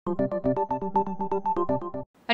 A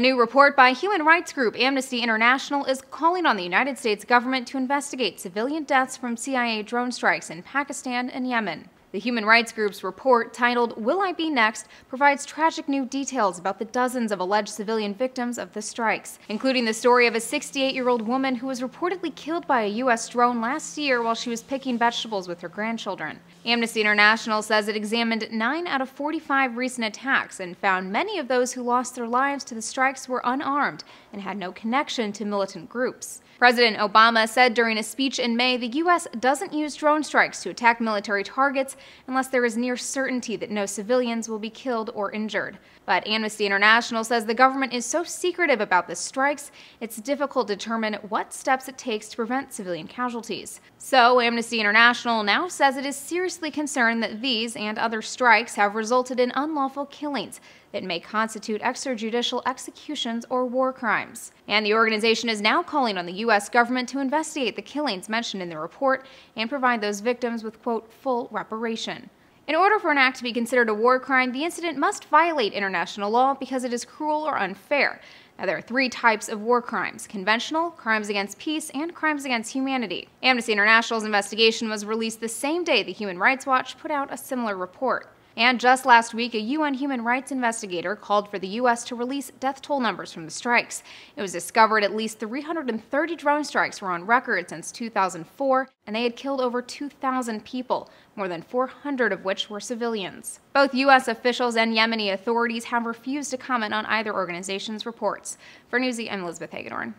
new report by human rights group Amnesty International is calling on the United States government to investigate civilian deaths from CIA drone strikes in Pakistan and Yemen. The human rights group's report, titled "Will I Be Next?", provides tragic new details about the dozens of alleged civilian victims of the strikes, including the story of a 68-year-old woman who was reportedly killed by a U.S. drone last year while she was picking vegetables with her grandchildren. Amnesty International says it examined 9 out of 45 recent attacks and found many of those who lost their lives to the strikes were unarmed and had no connection to militant groups. President Obama said during a speech in May the U.S. doesn't use drone strikes to attack military targets unless there is near certainty that no civilians will be killed or injured. But Amnesty International says the government is so secretive about the strikes, it's difficult to determine what steps it takes to prevent civilian casualties. So Amnesty International now says it is seriously concerned that these and other strikes have resulted in unlawful killings that may constitute extrajudicial executions or war crimes. And the organization is now calling on the U.S. government to investigate the killings mentioned in the report and provide those victims with, quote, full reparation. In order for an act to be considered a war crime, the incident must violate international law because it is cruel or unfair. Now, there are 3 types of war crimes: conventional, crimes against peace, and crimes against humanity. Amnesty International's investigation was released the same day the Human Rights Watch put out a similar report. And just last week, a UN human rights investigator called for the U.S. to release death toll numbers from the strikes. It was discovered at least 330 drone strikes were on record since 2004, and they had killed over 2,000 people, more than 400 of which were civilians. Both U.S. officials and Yemeni authorities have refused to comment on either organization's reports. For Newsy, I'm Elizabeth Hagedorn.